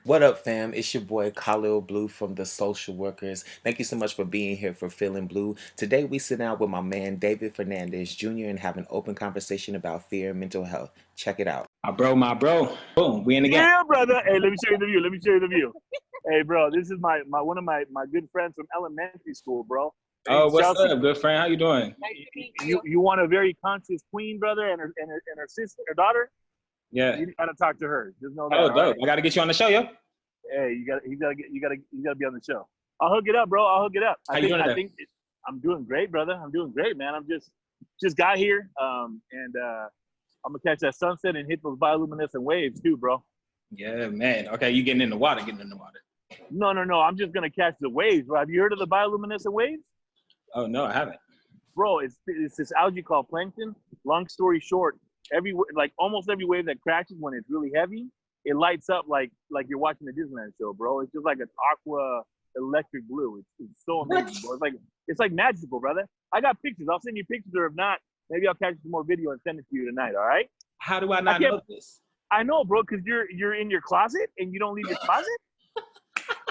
What up, fam? It's your boy Khalil Blue from the Social Workers. Thank you so much for being here for Feeling Blue. Today, we sit down with my man David Fernandez Jr. and have an open conversation about fear and mental health. Check it out. My bro. Boom, we in the game. Yeah, brother. Hey, let me show you the view. Let me show you the view. Hey, bro, this is my one of my good friends from elementary school, bro. Her Oh, name's what's Chelsea. up, good friend? How you doing? You want a very conscious queen, brother, and her sister, her daughter. Yeah. You gotta talk to her. Just know that. Oh, All dope. right. I gotta get you on the show, yo. Hey, you gotta be on the show. I'll hook it up, bro. I'll hook it up. How you doing today? I'm doing great, brother. I'm doing great, man. I'm just got here, and I'm gonna catch that sunset and hit those bioluminescent waves too, bro. Yeah, man. Okay, you getting in the water, getting in the water. No. I'm just gonna catch the waves, bro. Have you heard of the bioluminescent waves? Oh, no, I haven't. Bro, it's this algae called plankton. Long story short, almost every wave that crashes when it's really heavy, it lights up like you're watching a Disneyland show, bro. It's just like an aqua electric blue. It's so amazing, What? bro. It's like magical, brother. I got pictures. I'll send you pictures, or if not, maybe I'll catch some more video and send it to you tonight. All right? How do I I not can't. know this? I know, bro, because you're in your closet and you don't leave your closet.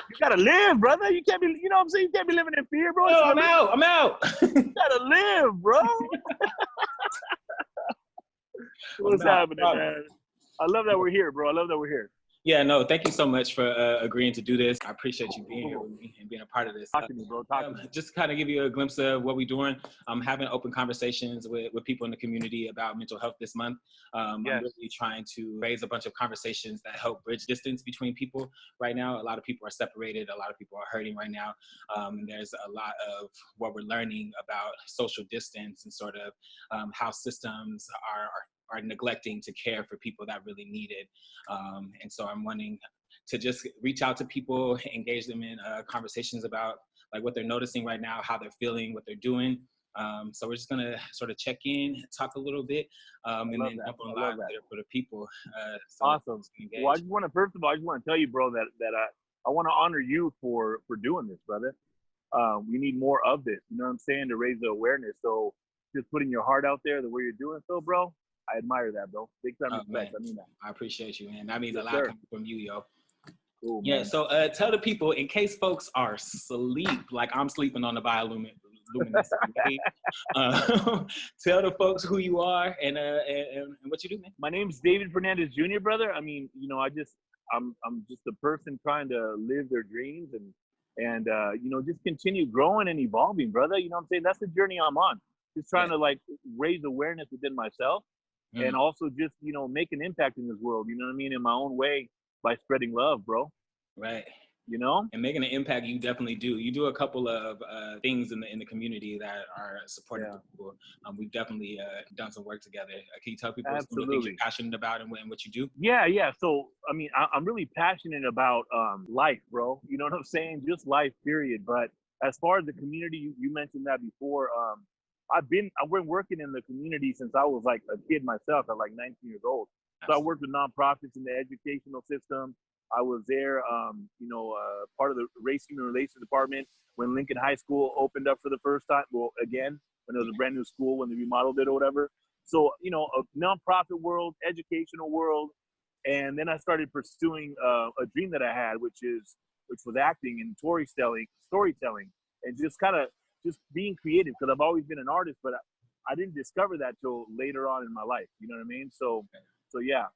You gotta live, brother. You can't be. You know what I'm saying? You can't be living in fear, bro. Oh, I'm out. I'm out. You gotta live, bro. What's happening, man? I love that we're here, bro. I love that we're here. Yeah, no, thank you so much for agreeing to do this. I appreciate you being here with me and being a part of this. Talk to me, bro. Talk to me. Just kind of give you a glimpse of what we're doing. I'm having open conversations with people in the community about mental health this month. Yes. I'm really trying to raise a bunch of conversations that help bridge distance between people right now. A lot of people are separated. A lot of people are hurting right now. And there's a lot of what we're learning about social distance and sort of how systems are neglecting to care for people that really need it. And so I'm wanting to just reach out to people, engage them in conversations about like what they're noticing right now, how they're feeling, what they're doing. So we're just gonna sort of check in, talk a little bit, and then jump on live later for the people. So awesome. Well, first of all, I just want to tell you, bro, that I want to honor you for doing this, brother. We need more of this. You know what I'm saying? To raise the awareness. So just putting your heart out there, the way you're doing so, bro. I admire that, bro. Big time respect. Man, I mean that. I appreciate you, man. That means Yes, a lot sir. coming from you, yo. Cool, Yeah, man. so tell the people, in case folks are asleep, like I'm sleeping on the bioluminescent wave, tell the folks who you are and what you do, man. My name's David Fernandez Jr, brother. I mean, you know, I'm just a person trying to live their dreams and you know, just continue growing and evolving, brother. You know what I'm saying? That's the journey I'm on. Just trying to like raise awareness within myself and also just, you know, make an impact in this world, you know what I mean, in my own way by spreading love, bro. Right. You know? And making an impact, you definitely do. You do a couple of things in the community that are supportive to people. We've definitely done some work together. Can you tell people some of the things you're passionate about and what you do? Yeah. So, I mean, I'm really passionate about life, bro. You know what I'm saying? Just life, period. But as far as the community, you mentioned that before. I've been working in the community since I was like a kid myself at like 19 years old. So I worked with nonprofits in the educational system. I was there, you know, part of the race human relations department when Lincoln High School opened up for the first time. Well, again, when it was a brand new school, when they remodeled it or whatever. So, you know, a nonprofit world, educational world. And then I started pursuing a dream that I had, which was acting and storytelling, and just being creative, because I've always been an artist, but I didn't discover that till later on in my life. You know what I mean? So yeah.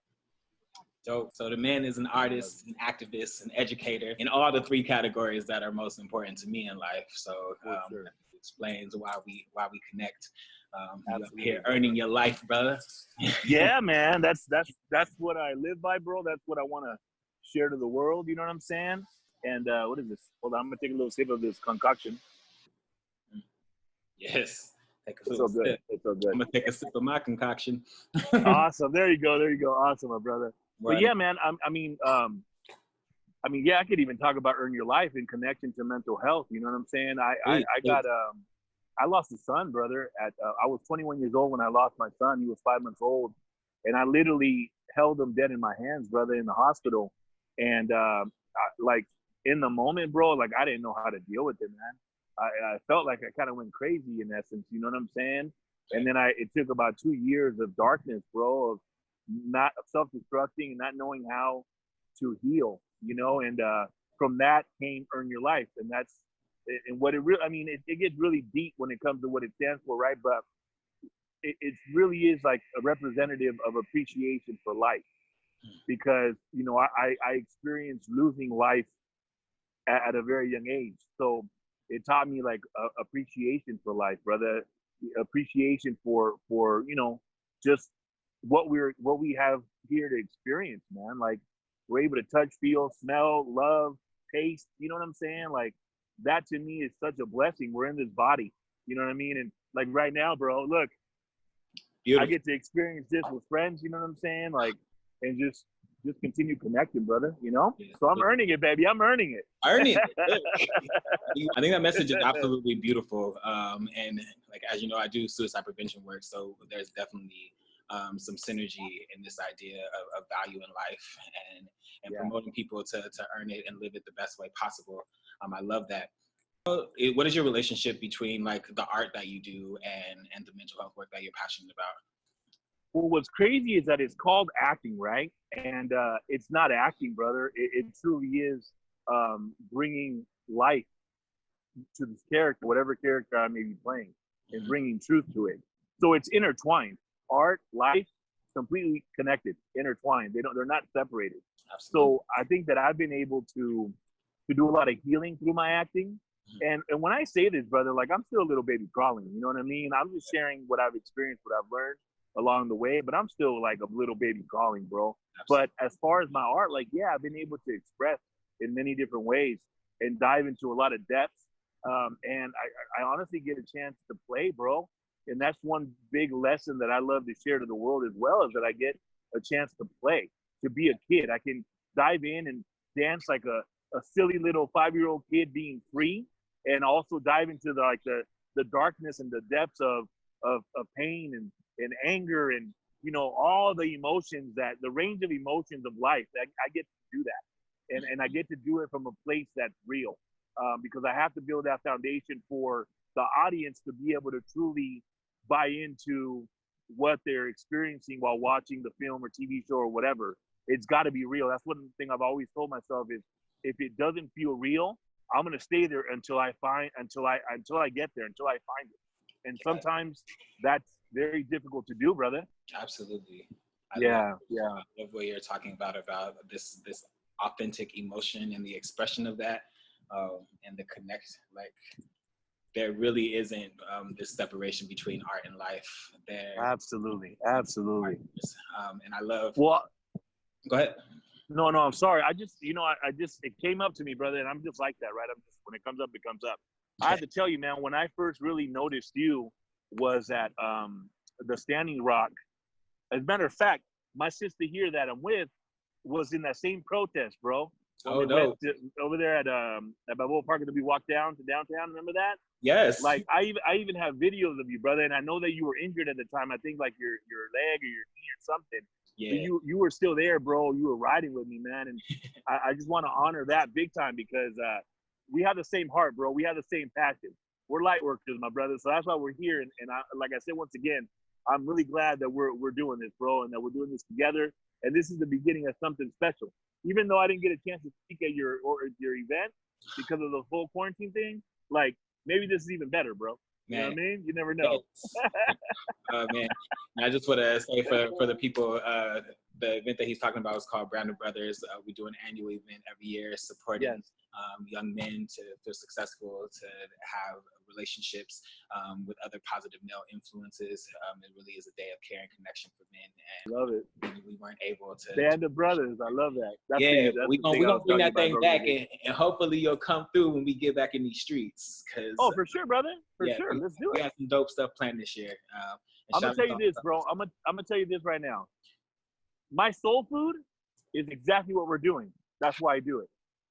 So the man is an artist, an activist, an educator in all the three categories that are most important to me in life. So that explains why we connect. You up here earning your life, brother. Yeah, man. That's what I live by, bro. That's what I want to share to the world. You know what I'm saying? And what is this? Hold on, I'm gonna take a little sip of this concoction. Yes. It's so good. It's so good. I'm gonna take a sip of my concoction. Awesome. There you go. Awesome, my brother. Right. But yeah, man. I mean, yeah, I could even talk about earn your life in connection to mental health. You know what I'm saying? I lost a son, brother. I was 21 years old when I lost my son. He was 5 months old, and I literally held him dead in my hands, brother, in the hospital. And like in the moment, bro, like I didn't know how to deal with it, man. I felt like I kind of went crazy in essence. You know what I'm saying? And then it took about 2 years of darkness, bro, of self-destructing and not knowing how to heal, and from that came Earn Your Life. And what it really, I mean, it gets really deep when it comes to what it stands for, right? But it really is like a representative of appreciation for life, because I experienced losing life at a very young age. So it taught me like appreciation for life, brother. Appreciation for just what we have here to experience, man. Like, we're able to touch, feel, smell, love, taste. You know what I'm saying? Like, that to me is such a blessing. We're in this body. You know what I mean? And like right now, bro, look, Beautiful. I get to experience this with friends. You know what I'm saying? Like, and just continue connecting, brother. Yeah. So I'm earning it, baby. I'm earning it. Earning it. I think that message is absolutely beautiful. And like, as you know, I do suicide prevention work, so there's definitely some synergy in this idea of value in life, and promoting people to earn it and live it the best way possible. I love that. What is your relationship between like the art that you do and the mental health work that you're passionate about? Well, what's crazy is that it's called acting, right? And it's not acting, brother. It truly is bringing life to this character, whatever character I may be playing, and bringing truth to it. So it's intertwined. Art, life, completely connected, intertwined. They're not separated. Absolutely. So I think that I've been able to do a lot of healing through my acting. And when I say this, brother, like, I'm still a little baby crawling. You know what I mean? I'm just sharing what I've experienced, what I've learned along the way, but I'm still like a little baby crawling, bro. Absolutely. But as far as my art, like, yeah, I've been able to express in many different ways and dive into a lot of depths. And I honestly get a chance to play, bro. And that's one big lesson that I love to share to the world as well, is that I get a chance to play, to be a kid. I can dive in and dance like a silly little 5-year-old kid being free, and also dive into the darkness and the depths of pain and anger and, all the emotions, that the range of emotions of life. I get to do that. And I get to do it from a place that's real, because I have to build that foundation for the audience to be able to truly buy into what they're experiencing while watching the film or TV show or whatever. It's got to be real. That's one thing I've always told myself is, if it doesn't feel real, I'm gonna stay there until I get there, until I find it. And sometimes that's very difficult to do, brother. Absolutely. I love what you're talking about this authentic emotion and the expression of that, and the connect. Like, there really isn't this separation between art and life. Absolutely. And I love. Well, go ahead. No, I'm sorry. I just, it came up to me, brother, and I'm just like that, right? When it comes up, it comes up. I have to tell you, man, when I first really noticed you was at the Standing Rock. As a matter of fact, my sister here that I'm with was in that same protest, bro. Oh, no. Over there at Balboa Park, and we walked down to downtown. Remember that? Yes. Like, I even have videos of you, brother, and I know that you were injured at the time. I think like your leg or your knee or something. Yeah. But you were still there, bro. You were riding with me, man. And I just want to honor that big time, because we have the same heart, bro. We have the same passion. We're light workers, my brother. So that's why we're here. And I, like I said, once again, I'm really glad that we're doing this, bro, and that we're doing this together. And this is the beginning of something special. Even though I didn't get a chance to speak at your event because of the whole quarantine thing, like, maybe this is even better, bro. You know what I mean? You never know. Man, and I just want to say for the people, the event that he's talking about is called Brandon Brothers. We do an annual event every year supporting young men to feel successful, to have relationships with other positive male influences. It really is a day of care and connection for men. And love it. We weren't able to. Band of Brothers. I love that. We're gonna bring that thing back, and hopefully you'll come through when we get back in these streets. Oh, for sure, brother. For sure. Let's do it. We got some dope stuff planned this year. I'm gonna tell you this, bro. I'm gonna tell you this right now. My soul food is exactly what we're doing. That's why I do it.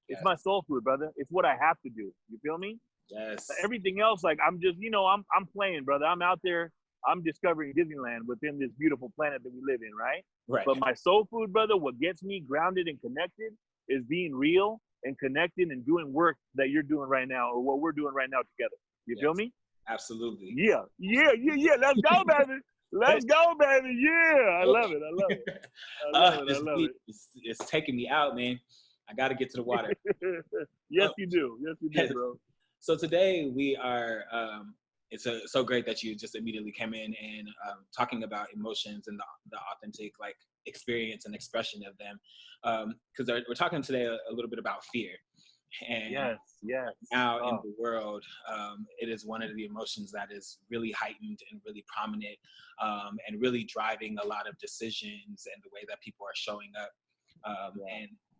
It's my soul food, brother. It's what I have to do. You feel me? Yes. Everything else, like, I'm just, I'm playing, brother. I'm out there. I'm discovering Disneyland within this beautiful planet that we live in, right? Right. But my soul food, brother, what gets me grounded and connected is being real and connected and doing work that you're doing right now, or what we're doing right now together. You feel me? Absolutely. Yeah. Let's go, baby. Let's go, baby. Yeah. I love it. I love it. I love it. I This love week is taking me out, man. I got to get to the water. it. Yes, Oh, you do. Yes, you do, bro. So today we are, it's so great that you just immediately came in and talking about emotions and the authentic like experience and expression of them. Because we're talking today a little bit about fear. And Yes, yes. now in the world, it is one of the emotions that is really heightened and really prominent, and really driving a lot of decisions and the way that people are showing up.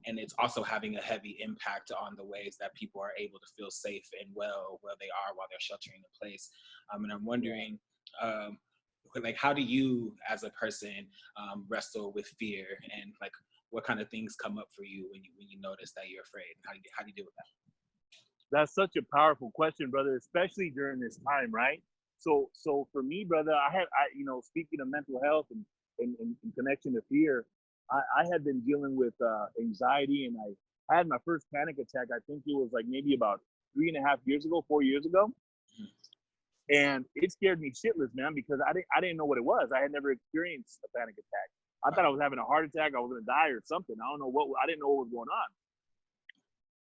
And it's also having a heavy impact on the ways that people are able to feel safe and well where they are while they're sheltering in place. And I'm wondering, like, how do you as a person wrestle with fear, and like what kind of things come up for you when you notice that you're afraid? How do you deal with that? That's such a powerful question, brother, especially during this time, right? So for me, brother, speaking of mental health and connection to fear, I had been dealing with anxiety, and I had my first panic attack. I think it was like maybe about 3.5 years ago, 4 years ago. And it scared me shitless, man, because I didn't know what it was. I had never experienced a panic attack. I thought I was having a heart attack. I was gonna die or something. I didn't know what was going on.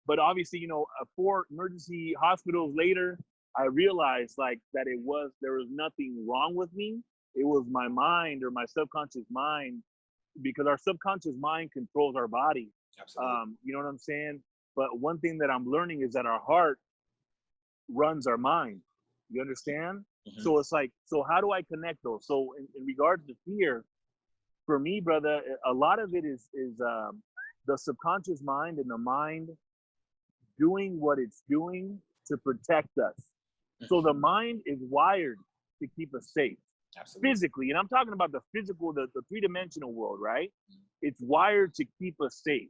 But obviously, 4 emergency hospitals later, I realized like that there was nothing wrong with me. It was my mind or my subconscious mind, because our subconscious mind controls our body. Absolutely. You know what I'm saying? But one thing that I'm learning is that our heart runs our mind. You understand? Mm-hmm. So it's like, so how do I connect those? So in regards to fear, for me, brother, a lot of it is the subconscious mind and the mind doing what it's doing to protect us. So the mind is wired to keep us safe. Absolutely. Physically, and I'm talking about the physical, the three-dimensional world, right? It's wired to keep us safe.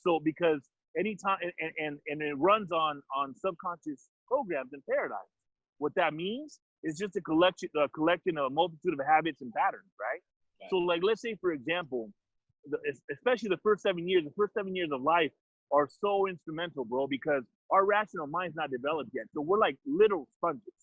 So because anytime, and it runs on subconscious programs and paradigms. What that means is just a collection of a multitude of habits and patterns, right? So like, let's say, for example, especially the first 7 years of life are so instrumental, bro, because our rational mind's not developed yet. So we're like little sponges.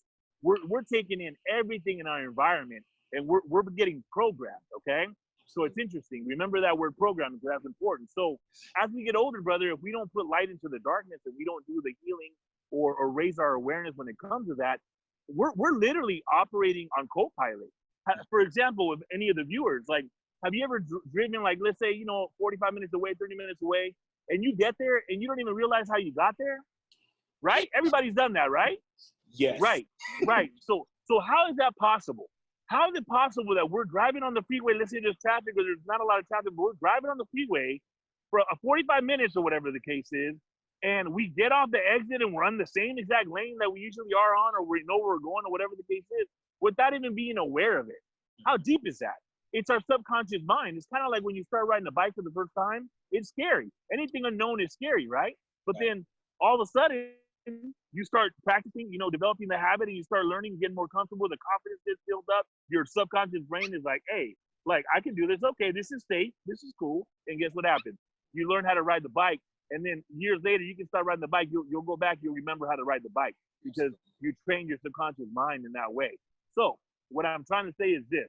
We're taking in everything in our environment, and we're getting programmed, okay? So it's interesting. Remember that word programming, because that's important. So as we get older, brother, if we don't put light into the darkness and we don't do the healing or raise our awareness when it comes to that, we're literally operating on co-pilot. For example, with any of the viewers, like, have you ever driven, like, let's say, 45 minutes away, 30 minutes away, and you get there and you don't even realize how you got there? Right? Everybody's done that, right? Yes. Right. So how is that possible? How is it possible that we're driving on the freeway, let's say there's traffic or there's not a lot of traffic, but we're driving on the freeway for 45 minutes or whatever the case is, and we get off the exit and we're on the same exact lane that we usually are on, or we know where we're going or whatever the case is, without even being aware of it? How deep is that? It's our subconscious mind. It's kind of like when you start riding a bike for the first time, it's scary. Anything unknown is scary, right? But then all of a sudden, you start practicing, developing the habit, and you start learning, getting more comfortable. The confidence gets built up. Your subconscious brain is like, hey, like, I can do this. Okay, this is safe. This is cool. And guess what happens? You learn how to ride the bike. And then years later, you can start riding the bike. You'll go back. You'll remember how to ride the bike because you train your subconscious mind in that way. So what I'm trying to say is this.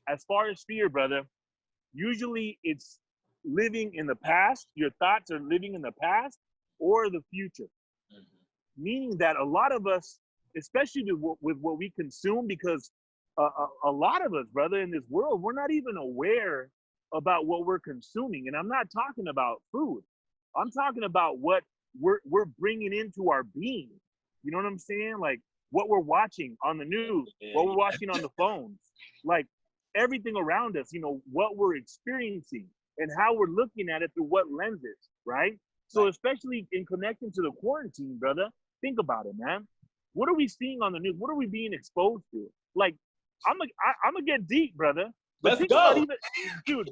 As far as fear, brother, usually it's living in the past. Your thoughts are living in the past or the future. Meaning that a lot of us, especially with what we consume, because a lot of us, brother, in this world, we're not even aware about what we're consuming. And I'm not talking about food. I'm talking about what we're bringing into our being. You know what I'm saying? Like what we're watching on the news, what we're watching on the phones, like everything around us, what we're experiencing and how we're looking at it through what lenses, right? So especially in connecting to the quarantine, brother, think about it, man. What are we seeing on the news? What are we being exposed to? Like, I'm gonna get deep, brother. But Let's think go. about even, dude,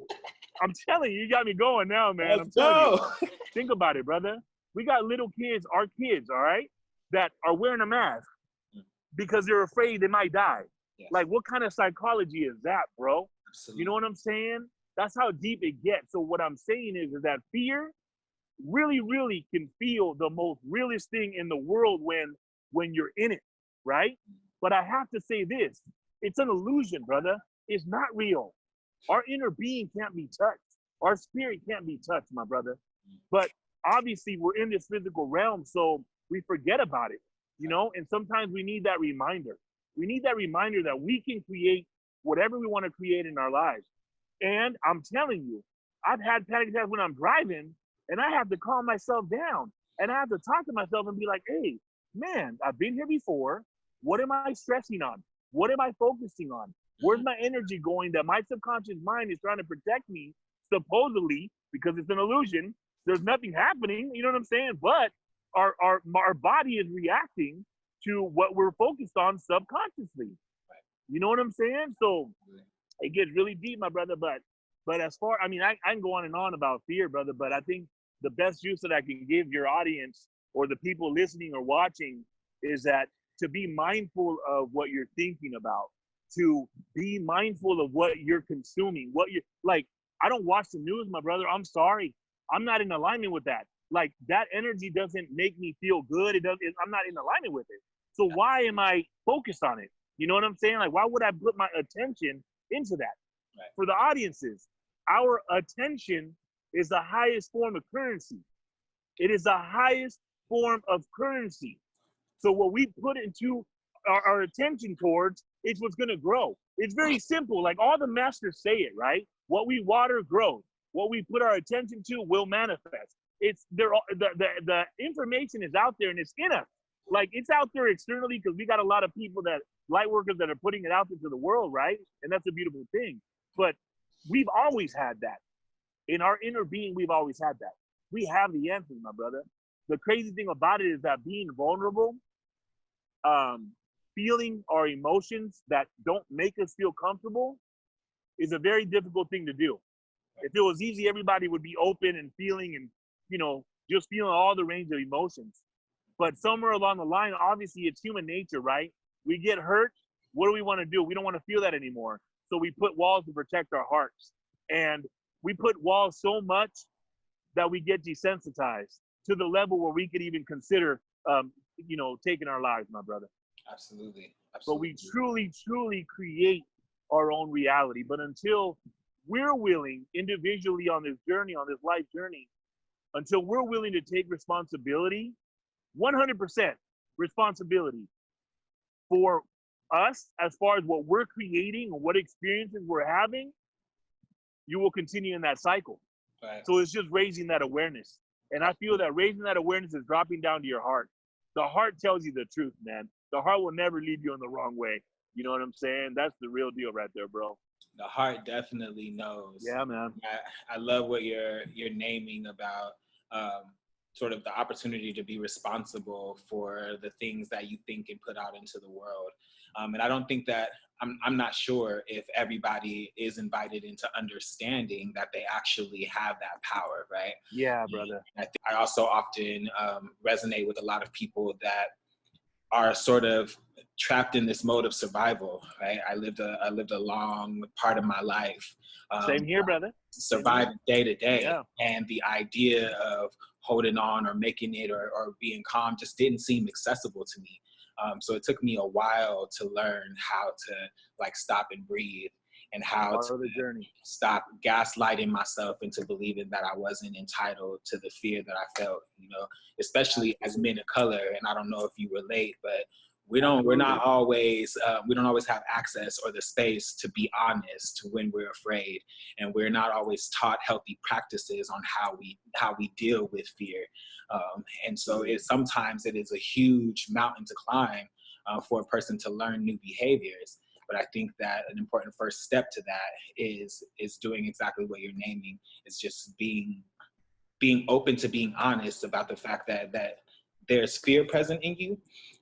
I'm telling you, you got me going now, man. Let's I'm telling go. you. Think about it, brother. We got little kids, our kids, all right, that are wearing a mask because they're afraid they might die. Yes. Like, what kind of psychology is that, bro? Absolutely. You know what I'm saying? That's how deep it gets. So what I'm saying is that fear really, really can feel the most realest thing in the world when you're in it, right? But I have to say this, It's an illusion, brother. It's not real. Our inner being can't be touched. Our spirit can't be touched, my brother. But obviously, we're in this physical realm, so we forget about it, you know? And sometimes we need that reminder. We need that reminder that we can create whatever we want to create in our lives. And I'm telling you, I've had panic attacks when I'm driving, and I have to calm myself down. And I have to talk to myself and be like, hey, man, I've been here before. What am I stressing on? What am I focusing on? Where's my energy going that my subconscious mind is trying to protect me, supposedly, because it's an illusion. There's nothing happening, you know what I'm saying? But our body is reacting to what we're focused on subconsciously. You know what I'm saying? So it gets really deep, my brother. But as far, I mean, I can go on and on about fear, brother, but I think the best use that I can give your audience or the people listening or watching is that to be mindful of what you're thinking about, to be mindful of what you're consuming, what you like. I don't watch the news, my brother. I'm sorry. I'm not in alignment with that. Like that energy doesn't make me feel good. I'm not in alignment with it. So why am I focused on it? You know what I'm saying? Like, why would I put my attention into that? Right. For the audiences, our attention is the highest form of currency. It is the highest form of currency. So what we put into our attention towards, it's what's going to grow. It's very simple. Like all the masters say it, right? What we water grows. What we put our attention to will manifest. It's there. The information is out there and it's in us. Like it's out there externally because we got a lot of people that light workers that are putting it out into the world, right? And that's a beautiful thing. But we've always had that. In our inner being, we've always had that. We have the answers, my brother. The crazy thing about it is that being vulnerable, feeling our emotions that don't make us feel comfortable is a very difficult thing to do. If it was easy, everybody would be open and feeling and, you know, just feeling all the range of emotions. But somewhere along the line, obviously it's human nature, right? We get hurt. What do we want to do? We don't want to feel that anymore. So we put walls to protect our hearts. And we put walls so much that we get desensitized to the level where we could even consider, you know, taking our lives, my brother. Absolutely. But we truly, truly create our own reality. But until we're willing individually on this journey, on this life journey, until we're willing to take responsibility, 100% responsibility for us as far as what we're creating and what experiences we're having, you will continue in that cycle. Right. So it's just raising that awareness. And I feel that raising that awareness is dropping down to your heart. The heart tells you the truth, man. The heart will never lead you in the wrong way. You know what I'm saying? That's the real deal right there, bro. The heart definitely knows. Yeah, man. I love what you're naming about sort of the opportunity to be responsible for the things that you think and put out into the world. And I don't think that, I'm not sure if everybody is invited into understanding that they actually have that power, right? Yeah, brother. I also often resonate with a lot of people that are sort of trapped in this mode of survival, right? I lived a long part of my life. Same here, brother. Surviving day to day. Yeah. And the idea of holding on or making it or being calm just didn't seem accessible to me. So it took me a while to learn how to like stop and breathe and how to stop gaslighting myself into believing that I wasn't entitled to the fear that I felt, you know, especially as men of color. And I don't know if you relate, but we don't always have access or the space to be honest when we're afraid, and we're not always taught healthy practices on how we deal with fear. And so sometimes it is a huge mountain to climb for a person to learn new behaviors. But I think that an important first step to that is doing exactly what you're naming. It's just being open to being honest about the fact that there's fear present in you,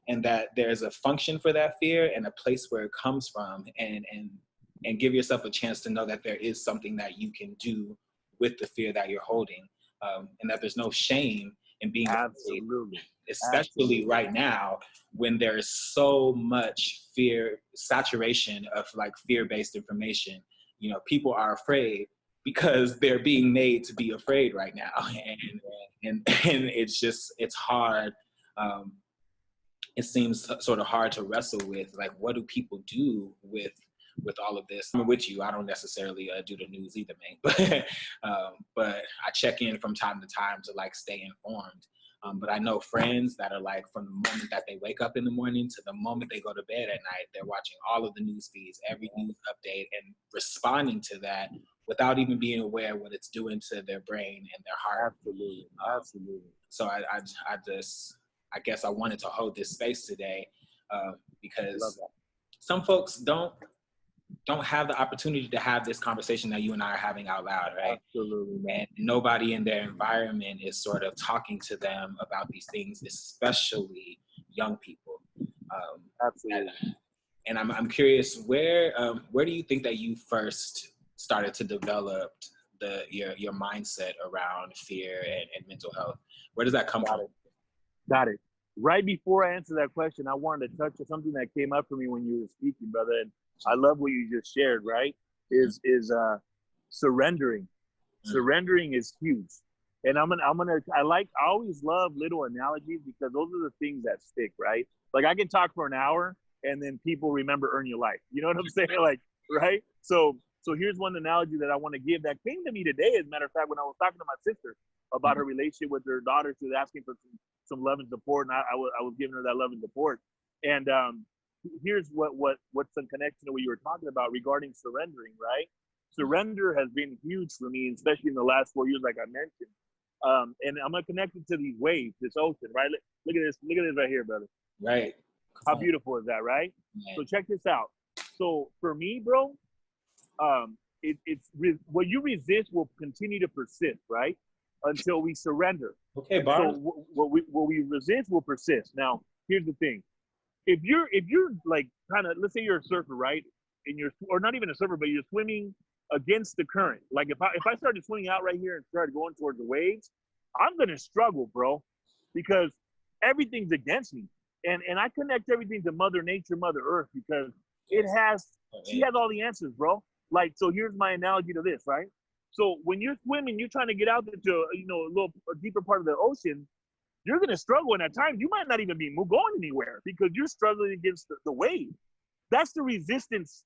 and that there's a function for that fear and a place where it comes from, and give yourself a chance to know that there is something that you can do with the fear that you're holding, and that there's no shame in being afraid, especially right now when there's so much fear, saturation of like fear-based information. You know, people are afraid because they're being made to be afraid right now, and it's hard. it seems sort of hard to wrestle with, like, what do people do with all of this? I'm with you. I don't necessarily do the news either, man, but I check in from time to time to like stay informed. But I know friends that are like, from the moment that they wake up in the morning to the moment they go to bed at night, they're watching all of the news feeds, every news update, and responding to that without even being aware what it's doing to their brain and their heart. Absolutely, absolutely. So I guess I wanted to hold this space today because some folks don't have the opportunity to have this conversation that you and I are having out loud, right? Absolutely, man. And nobody in their environment is sort of talking to them about these things, especially young people. Absolutely. And I'm curious, where do you think that you first started to develop your mindset around fear and mental health? Where does that come from? Got it. Right before I answer that question, I wanted to touch on something that came up for me when you were speaking, brother. And I love what you just shared, right? Is surrendering. Surrendering is huge. And I always love little analogies because those are the things that stick, right? Like I can talk for an hour and then people remember Earn Your Life. You know what I'm saying? Like, right? So here's one analogy that I want to give that came to me today. As a matter of fact, when I was talking to my sister about her relationship with her daughter, she was asking for some love and support, and I was giving her that love and support. And here's what's in connection to what you were talking about regarding surrendering, right? Surrender has been huge for me, especially in the last 4 years, like I mentioned. And I'm gonna connect it to these waves, this ocean, right? Look at this right here, brother. Right. How beautiful is that, right? Man. So check this out. So for me, bro, what you resist will continue to persist, right? Until we surrender. Okay, Barb. So what we resist will persist. Now, here's the thing: if you're like kind of, let's say you're a surfer, right? And or not even a surfer, but you're swimming against the current. Like if I started swimming out right here and started going towards the waves, I'm gonna struggle, bro, because everything's against me. And I connect everything to Mother Nature, Mother Earth, because she has all the answers, bro. Like, so here's my analogy to this, right? So when you're swimming, you're trying to get out into a deeper part of the ocean, you're gonna struggle, and at times you might not even be going anywhere because you're struggling against the wave. That's the resistance.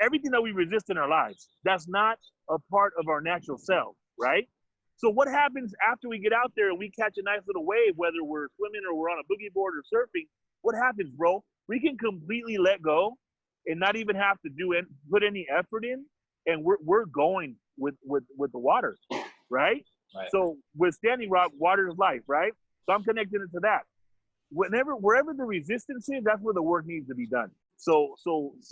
Everything that we resist in our lives, that's not a part of our natural self, right? So what happens after we get out there and we catch a nice little wave, whether we're swimming or we're on a boogie board or surfing? What happens, bro? We can completely let go and not even have to put any effort in, and we're going with the water, right? So with Standing Rock, water is life, right? So I'm connecting it to that. Wherever the resistance is, that's where the work needs to be done. So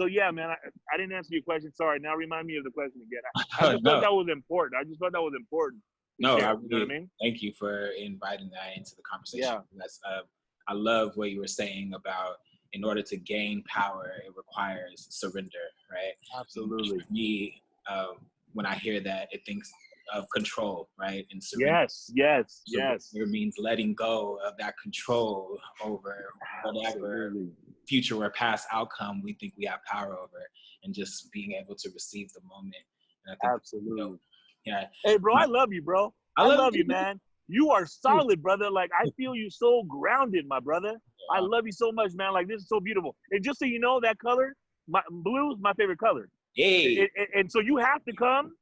yeah, man. I didn't answer your question. Sorry. Now remind me of the question again. I just thought that was important. I just thought that was important. No, share, I you know what I mean? Thank you for inviting that into the conversation. Yeah. That's I love what you were saying about, in order to gain power, it requires surrender, right? Absolutely. For me, when I hear that, it thinks of control, right? And surrender. Yes. It means letting go of that control over whatever future or past outcome we think we have power over, and just being able to receive the moment. And I think, absolutely. Yeah. Hey, bro, I love you, bro. I love you, man. You are solid, brother. Like, I feel you so grounded, my brother. Yeah. I love you so much, man. Like, this is so beautiful. And just so you know, that color, blue is my favorite color. Yay. And so you have to come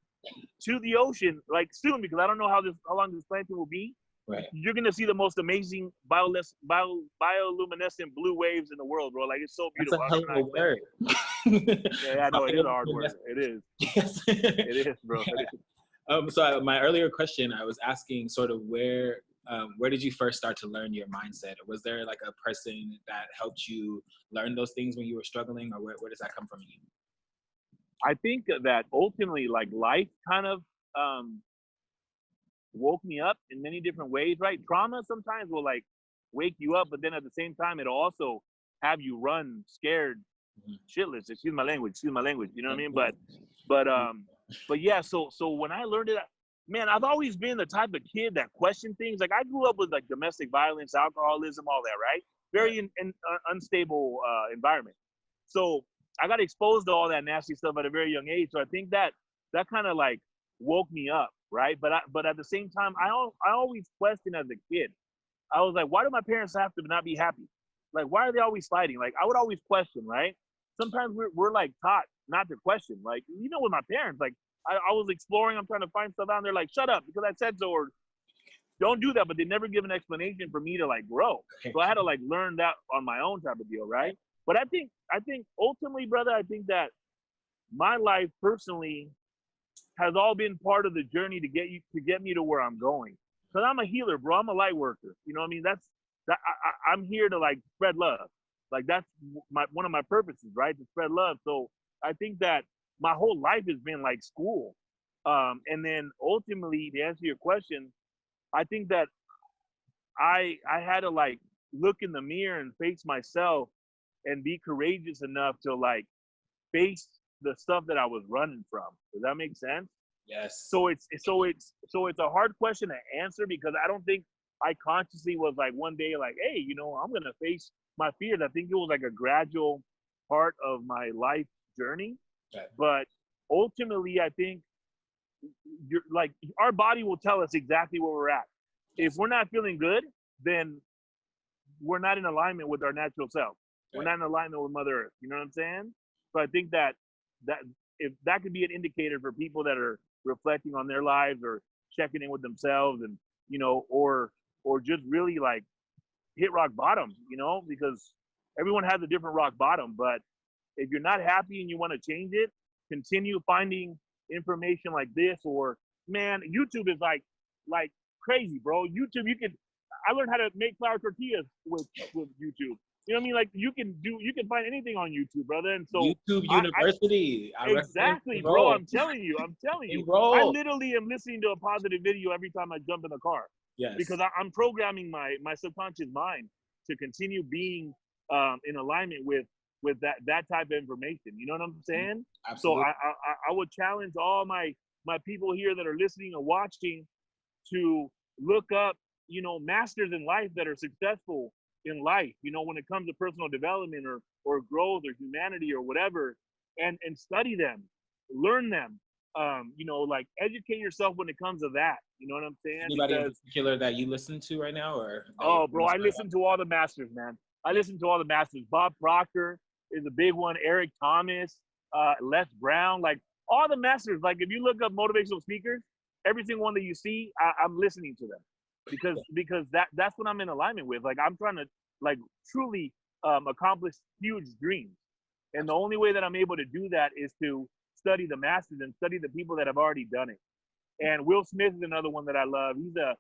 to the ocean, like, soon, because I don't know how long this planting will be. Right. You're going to see the most amazing bioluminescent blue waves in the world, bro. Like, it's so beautiful. That's a hell of a word. Yeah, I know. It is a hard word. It is. Yes. It is, bro. It is. So my earlier question, I was asking sort of where did you first start to learn your mindset? Was there like a person that helped you learn those things when you were struggling, or where does that come from you? I think that ultimately, like, life kind of woke me up in many different ways, right? Trauma sometimes will like wake you up, but then at the same time, it'll also have you run scared, shitless. Excuse my language. You know what I mean? But yeah. So when I learned it, man, I've always been the type of kid that questioned things. Like, I grew up with like domestic violence, alcoholism, all that, right? Very unstable environment. So I got exposed to all that nasty stuff at a very young age. So I think that kind of like woke me up, right? But at the same time, I always questioned as a kid. I was like, why do my parents have to not be happy? Like, why are they always fighting? Like, I would always question, right? Sometimes we're like taught not to question. Like, with my parents, like, I was exploring, I'm trying to find stuff out, and they're like, shut up because I said so, or don't do that. But they never give an explanation for me to like grow. So I had to like learn that on my own type of deal, right? But I think ultimately, brother, I think that my life personally has all been part of the journey to get me to where I'm going. Because I'm a healer, bro. I'm a light worker. You know what I mean? I'm here to like spread love. Like that's one of my purposes, right? To spread love. So I think that my whole life has been like school. And then ultimately, to answer your question, I think that I had to like look in the mirror and face myself and be courageous enough to like face the stuff that I was running from. Does that make sense? Yes. So it's a hard question to answer because I don't think I consciously was like one day like, hey, I'm gonna face my fears. I think it was like a gradual part of my life journey. Okay. But ultimately, I think our body will tell us exactly where we're at. If we're not feeling good, then we're not in alignment with our natural self. We're not in alignment with Mother Earth. You know what I'm saying? So I think that if that could be an indicator for people that are reflecting on their lives or checking in with themselves, and or just really like hit rock bottom, because everyone has a different rock bottom. But if you're not happy and you want to change it, continue finding information like this. Or man, YouTube is like crazy, bro. YouTube, I learned how to make flour tortillas with YouTube. You know what I mean? Like you can find anything on YouTube, brother. And so YouTube University. Exactly, bro. I'm telling you. I literally am listening to a positive video every time I jump in the car. Yes. Because I'm programming my subconscious mind to continue being in alignment with that type of information. You know what I'm saying? Absolutely. So I would challenge all my people here that are listening or watching to look up, masters in life that are successful in life, when it comes to personal development or growth or humanity or whatever, and study them, learn them, like educate yourself when it comes to that. You know what I'm saying? Anybody in particular that you listen to right now, or? Oh, bro, I listen to all the masters, man. I listen to all the masters. Bob Proctor is a big one. Eric Thomas, Les Brown, like all the masters. Like if you look up motivational speakers, every single one that you see, I'm listening to them because that's what I'm in alignment with. Like I'm trying to like truly accomplish huge dreams, and the only way that I'm able to do that is to study the masters and study the people that have already done it. And Will Smith is another one that I love. He's a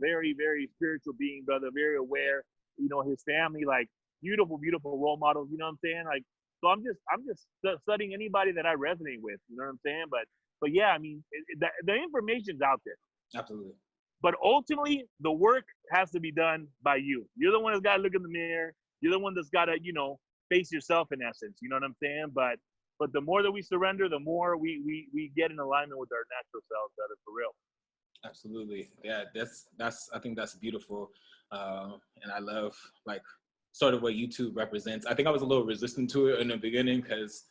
very, very spiritual being, brother, very aware. His family, like beautiful, beautiful role models. You know what I'm saying? Like, so I'm just studying anybody that I resonate with. You know what I'm saying? But yeah, I mean, the information's out there. Absolutely. But ultimately, the work has to be done by you. You're the one that's got to look in the mirror. You're the one that's got to, face yourself in essence. You know what I'm saying? But the more that we surrender, the more we get in alignment with our natural selves, brother, for real. Absolutely. Yeah, that's I think that's beautiful. And I love like sort of what YouTube represents. I think I was a little resistant to it in the beginning because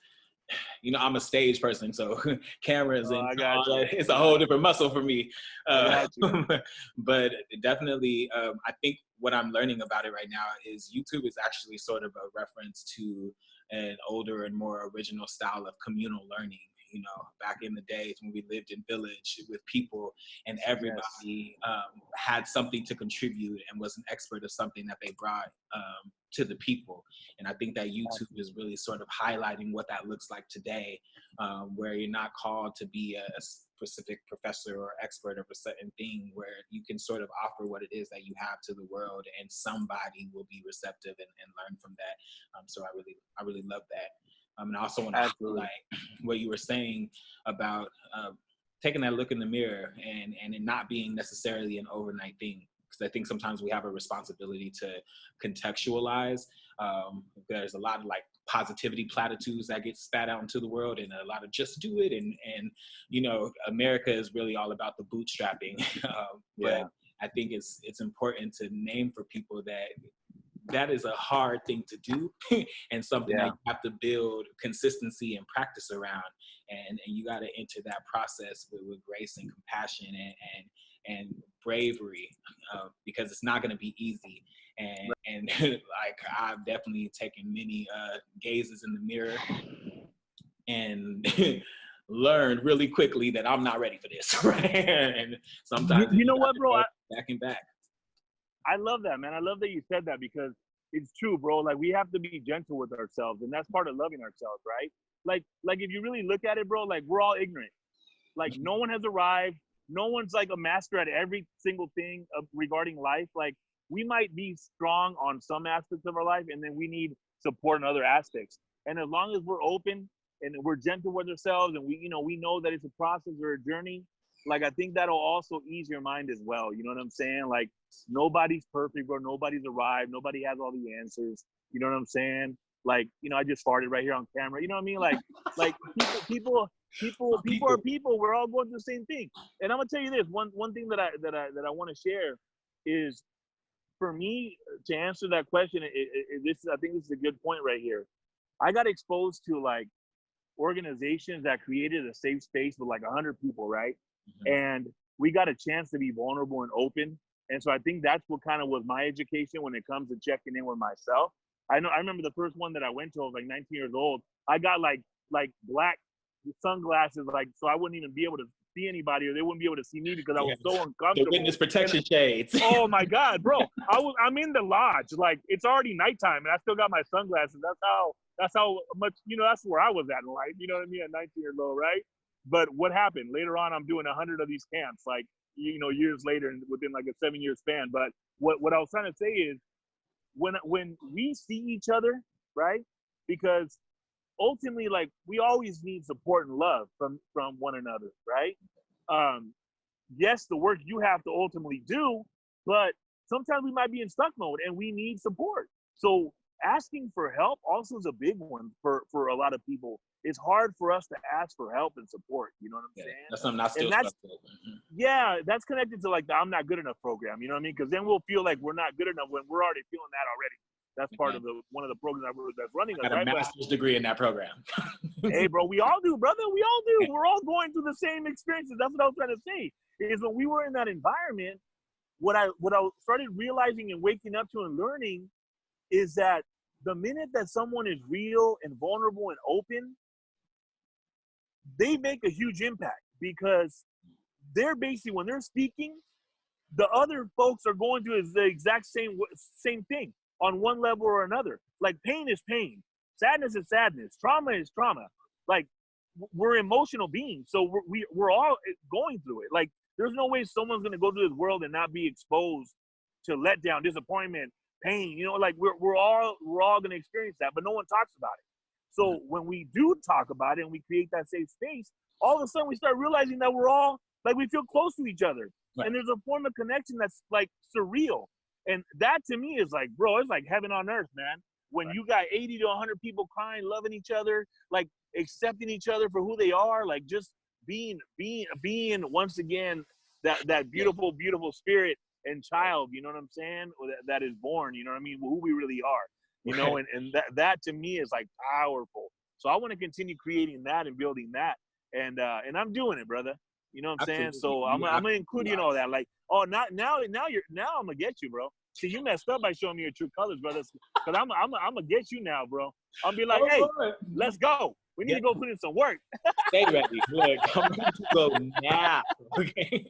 I'm a stage person, so cameras and all that, it's a whole different muscle for me. But definitely, I think what I'm learning about it right now is YouTube is actually sort of a reference to an older and more original style of communal learning. Back in the days when we lived in village with people and everybody had something to contribute and was an expert of something that they brought to the people. And I think that YouTube is really sort of highlighting what that looks like today, where you're not called to be a specific professor or expert of a certain thing, where you can sort of offer what it is that you have to the world and somebody will be receptive and learn from that. So I really love that. And I also want to highlight what you were saying about taking that look in the mirror and it not being necessarily an overnight thing. Because I think sometimes we have a responsibility to contextualize. There's a lot of like positivity platitudes that get spat out into the world, and a lot of just do it. And America is really all about the bootstrapping. But I think it's important to name for people that is a hard thing to do and something that you have to build consistency and practice around. And you got to enter that process with grace and compassion and bravery, because it's not going to be easy. And like I've definitely taken many gazes in the mirror and learned really quickly that I'm not ready for this. Right? And sometimes you know what, bro? Back and back. I love that, man. I love that you said that because it's true, bro. Like we have to be gentle with ourselves, and that's part of loving ourselves, right? Like if you really look at it, bro, like we're all ignorant. Like no one has arrived. No one's like a master at every single thing regarding life. Like we might be strong on some aspects of our life, and then we need support in other aspects. And as long as we're open and we're gentle with ourselves, and we know that it's a process or a journey, like I think that'll also ease your mind as well. You know what I'm saying? Like nobody's perfect, bro. Nobody's arrived. Nobody has all the answers. You know what I'm saying? Like, I just farted right here on camera. You know what I mean? Like people are people. We're all going through the same thing. And I'm gonna tell you this one thing that I want to share is, for me to answer that question. I think this is a good point right here. I got exposed to like organizations that created a safe space with like 100 people, right? Mm-hmm. And we got a chance to be vulnerable and open. And so I think that's what kind of was my education when it comes to checking in with myself. I remember the first one that I went to, I was like 19 years old. I got like black sunglasses, like, so I wouldn't even be able to see anybody, or they wouldn't be able to see me because I was so uncomfortable. The witness protection shades. Oh my God, bro. I'm in the lodge. Like it's already nighttime and I still got my sunglasses. That's how much, that's where I was at in life. You know what I mean? At 19 years old, right? But what happened? Later on, I'm doing 100 of these camps, like, years later, within like a 7-year span. But what I was trying to say is, when we see each other, right? Because ultimately, like, we always need support and love from one another, right? Yes, the work you have to ultimately do, but sometimes we might be in stuck mode and we need support. So asking for help also is a big one for a lot of people. It's hard for us to ask for help and support. You know what I'm saying? That's something I still Yeah, that's connected to like the I'm not good enough program. You know what I mean? Because then we'll feel like we're not good enough when we're already feeling that already. That's part of one of the programs that's running us. I got a master's degree in that program. Hey, bro, we all do, brother. We all do. We're all going through the same experiences. That's what I was trying to say. Is when we were in that environment, what I started realizing and waking up to and learning is that the minute that someone is real and vulnerable and open, they make a huge impact, because they're basically, when they're speaking, the other folks are going through the exact same thing on one level or another. Like pain is pain, sadness is sadness, trauma is trauma. Like we're emotional beings, so we're all going through it. Like there's no way someone's gonna go through this world and not be exposed to letdown, disappointment, pain. Like we're all gonna experience that, but no one talks about it. So when we do talk about it and we create that safe space, all of a sudden we start realizing that we're all, like, we feel close to each other. Right. And there's a form of connection that's like surreal. And that to me is like, bro, it's like heaven on earth, man. When you got 80 to 100 people crying, loving each other, like accepting each other for who they are, like just being once again, that beautiful, beautiful spirit and child, you know what I'm saying? That is born, you know what I mean? Who we really are. And that to me is like powerful. So I want to continue creating that and building that. And I'm doing it, brother. You know what I'm saying? So I'm gonna include you in all that. Like, now I'm gonna get you, bro. See, you messed up by showing me your true colors, brother. Cause I'm gonna get you now, bro. I'll be like, hey, let's go. We need to go put in some work. Stay ready. Look, I'm ready to go now. Okay.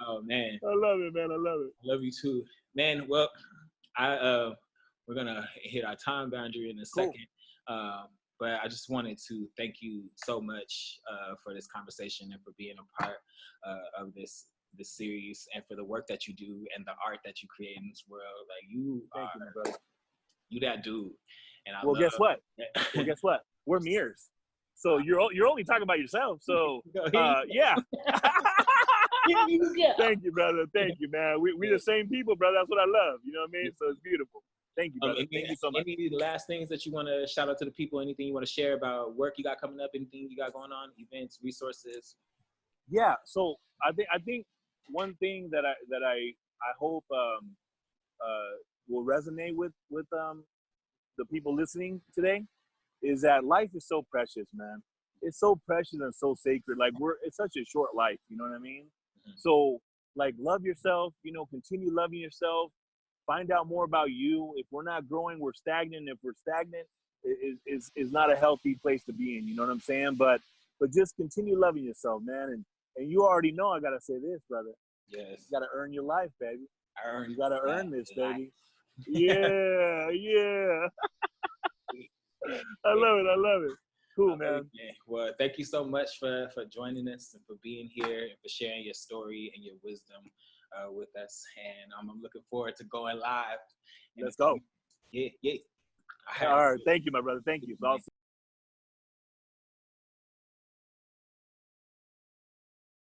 Oh man. I love it, man. I love it. I love you too, man. Well, we're gonna hit our time boundary in a second. But I just wanted to thank you so much for this conversation and for being a part of this series, and for the work that you do and the art that you create in this world. Like you that dude. And guess what? We're mirrors. So you're only talking about yourself. So yeah. Thank you, brother. Thank you, man. We the same people, brother. That's what I love. You know what I mean? So it's beautiful. Thank you, brother. Thank you so much. Any last things that you want to shout out to the people? Anything you want to share about work you got coming up? Anything you got going on? Events, resources? Yeah. So I think one thing that I hope will resonate with the people listening today is that life is so precious, man. It's so precious and so sacred. Like it's such a short life. You know what I mean? Mm-hmm. So like, love yourself, you know, continue loving yourself, find out more about you. If we're not growing, we're stagnant. If we're stagnant, is not a healthy place to be in. You know what I'm saying? But just continue loving yourself, man. And you already know I gotta say this, brother. Yes. You gotta earn your life, baby. You gotta earn this, life. baby. Yeah, yeah. I love it. I love it. Cool, man. Well, thank you so much for joining us and for being here and for sharing your story and your wisdom with us. And I'm looking forward to going live. Let's go. Yeah. All right. Thank you, my brother. Thank you. So I'll